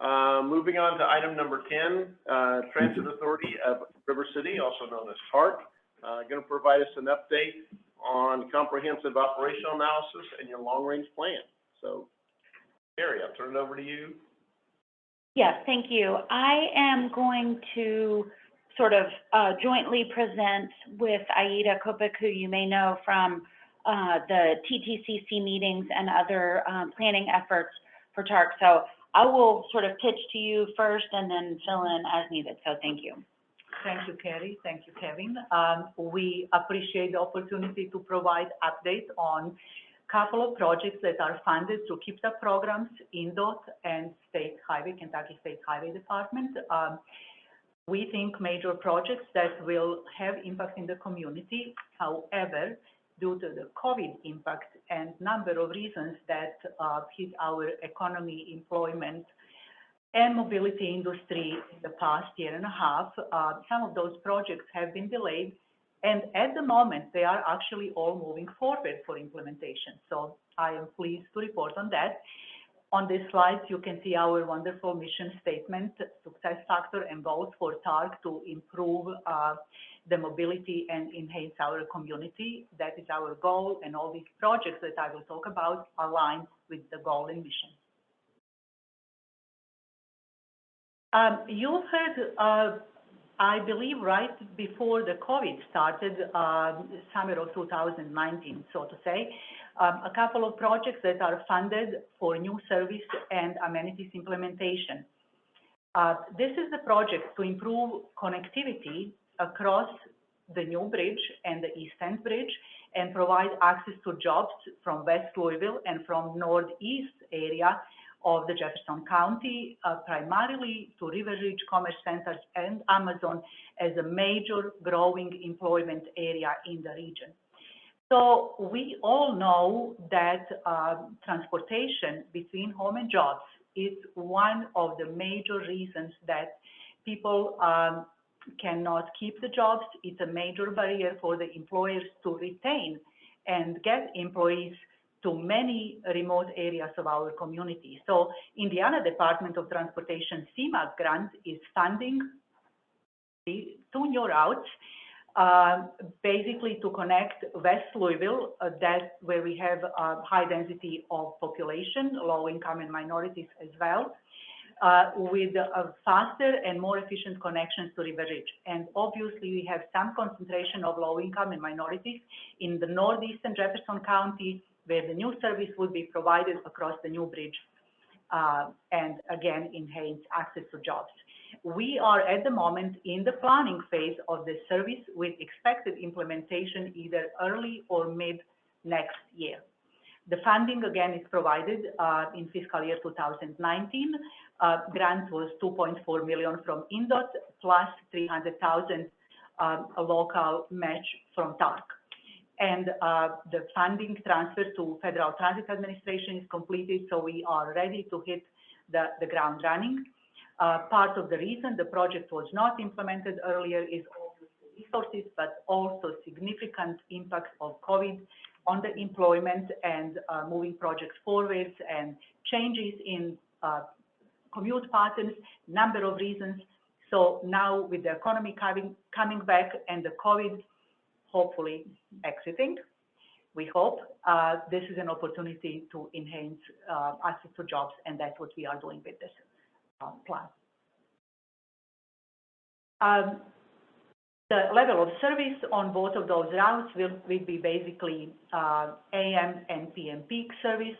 Moving on to item number 10, Transit Authority of River City, also known as TARC, going to provide us an update on comprehensive operational analysis and your long-range plan. So, Carrie, I'll turn it over to you. Yes, thank you. I am going to sort of jointly present with Aida Kopik, who you may know from the TTCC meetings and other planning efforts for TARC. So I will sort of pitch to you first and then fill in as needed. So thank you. Thank you, Carrie. Thank you, Kevin. We appreciate the opportunity to provide updates on a couple of projects that are funded through KIPTA programs, INDOT, and State Highway, Kentucky State Highway Department. We think major projects that will have impact in the community. However, due to the COVID impact and number of reasons that hit our economy, employment, and mobility industry in the past year and a half, some of those projects have been delayed, and at the moment they are actually all moving forward for implementation. So I am pleased to report on that. On this slide, you can see our wonderful mission statement, success factor and goals for TARC to improve the mobility and enhance our community. That is our goal, and all these projects that I will talk about align with the goal and mission. You heard, I believe, right before the COVID started, summer of 2019, so to say, a couple of projects that are funded for new service and amenities implementation. This is the project to improve connectivity across the new bridge and the East End Bridge and provide access to jobs from West Louisville and from Northeast area of the Jefferson County, primarily to River Ridge Commerce Centers and Amazon as a major growing employment area in the region. So we all know that transportation between home and jobs is one of the major reasons that people cannot keep the jobs. It's a major barrier for the employers to retain and get employees to many remote areas of our community. So Indiana Department of Transportation CMAQ grant is funding 2 new routes, basically to connect West Louisville, that where we have a high density of population, low income and minorities as well, with a faster and more efficient connections to River Ridge. And obviously we have some concentration of low income and minorities in the northeastern Jefferson County, where the new service would be provided across the new bridge and again enhance access to jobs. We are at the moment in the planning phase of this service with expected implementation either early or mid next year. The funding again is provided in fiscal year 2019. Grant was $2.4 million from INDOT plus $300,000 a local match from TARC. And the funding transfer to Federal Transit Administration is completed, so we are ready to hit the ground running. Part of the reason the project was not implemented earlier is obviously resources, but also significant impact of COVID on the employment and moving projects forwards and changes in commute patterns, number of reasons. So now with the economy coming back and the COVID hopefully exiting, we hope this is an opportunity to enhance access to jobs, and that's what we are doing with this plan. The level of service on both of those routes will be basically AM and PM peak service,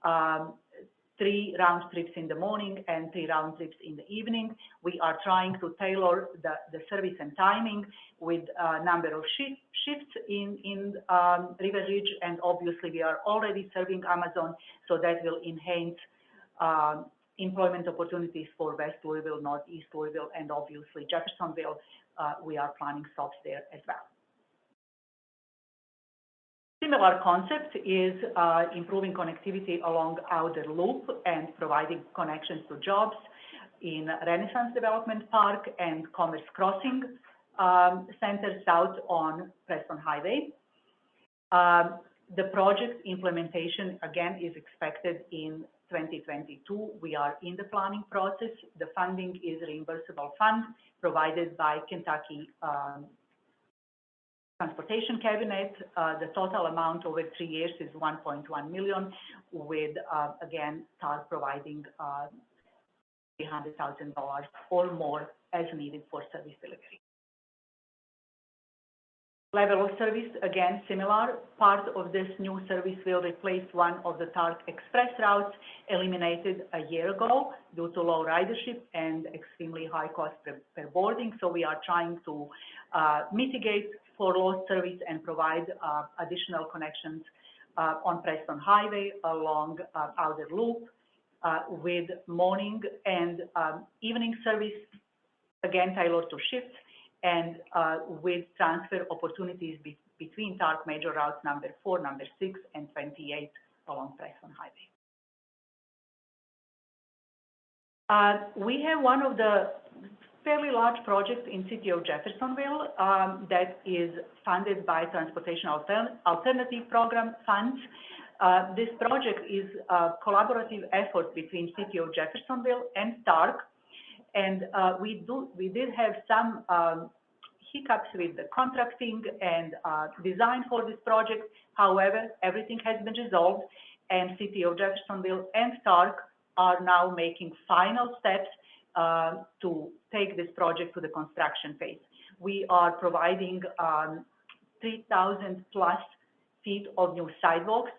3 round trips in the morning and 3 round trips in the evening. We are trying to tailor the service and timing with a number of shifts in River Ridge, and obviously we are already serving Amazon, so that will enhance employment opportunities for West Louisville, Northeast Louisville, and obviously Jeffersonville. We are planning stops there as well. Similar concept is improving connectivity along outer loop and providing connections to jobs in Renaissance Development Park and Commerce Crossing Center south on Preston Highway. The project implementation again is expected in 2022. We are in the planning process. The funding is reimbursable fund provided by Kentucky Transportation Cabinet. The total amount over 3 years is $1.1 million, with, again, TARC providing $300,000 or more as needed for service delivery. Level of service, again, similar. Part of this new service will replace one of the TARC Express routes eliminated a year ago due to low ridership and extremely high cost per boarding. So we are trying to mitigate for lost service and provide additional connections on Preston Highway along Outer Loop with morning and evening service, again, tailored to shifts, and with transfer opportunities between TARC major routes number 4, number 6, and 28 along Preston Highway. We have one of the fairly large projects in city of Jeffersonville that is funded by Transportation Alternative Program funds. This project is a collaborative effort between city of Jeffersonville and TARC. And we did have some hiccups with the contracting and design for this project. However, everything has been resolved, and City of Jeffersonville and TARC are now making final steps to take this project to the construction phase. We are providing 3,000 plus feet of new sidewalks,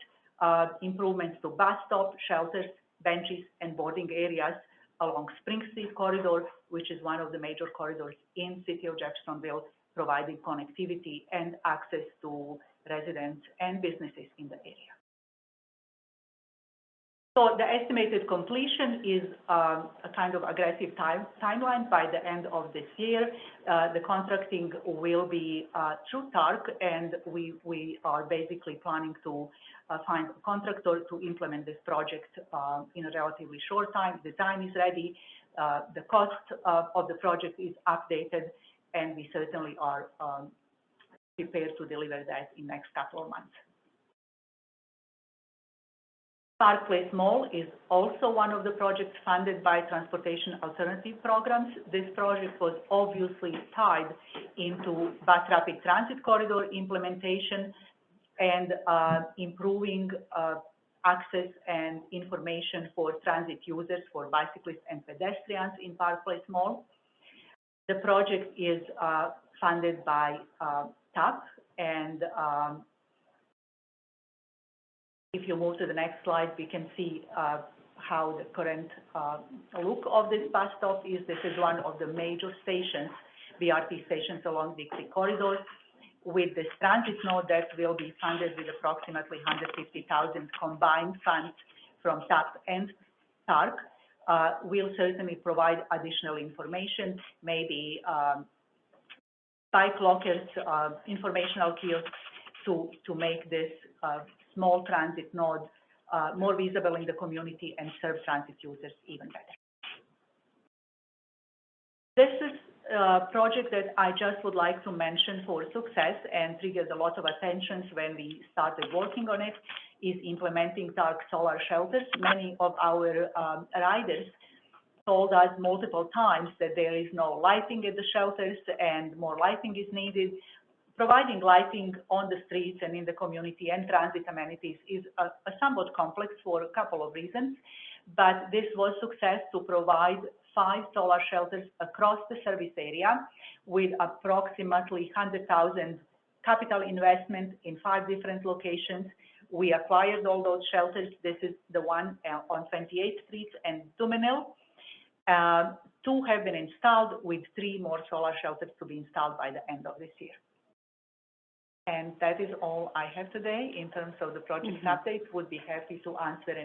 improvements to bus stop, shelters, benches, and boarding areas along Spring Street corridor, which is one of the major corridors in City of Jeffersonville, providing connectivity and access to residents and businesses in the area. So the estimated completion is a kind of aggressive timeline by the end of this year. The contracting will be through TARC, and we are basically planning to find a contractor to implement this project in a relatively short time. The design is ready, the cost of the project is updated, and we certainly are prepared to deliver that in the next couple of months. Park Place Mall is also one of the projects funded by Transportation Alternative Programs. This project was obviously tied into Bus Rapid Transit Corridor implementation and improving access and information for transit users, for bicyclists and pedestrians in Park Place Mall. The project is funded by TAP, and if you move to the next slide, we can see how the current look of this bus stop is. This is one of the major stations, BRT stations along Dixie Corridor, with this transit node that will be funded with approximately $150,000 combined funds from TAP and TARC. We'll certainly provide additional information, maybe bike lockers, informational kiosks to make this small transit node more visible in the community and serve transit users even better. This is a project that I just would like to mention for success and triggered a lot of attention when we started working on it, is implementing TARC solar shelters. Many of our riders told us multiple times that there is no lighting at the shelters and more lighting is needed. Providing lighting on the streets and in the community and transit amenities is a somewhat complex for a couple of reasons, but this was success to provide 5 solar shelters across the service area with approximately $100,000 capital investment in 5 different locations. We acquired all those shelters. This is the one on 28th Street and Dumenil. 2 have been installed, with 3 more solar shelters to be installed by the end of this year. And that is all I have today in terms of the project update. Would be happy to answer any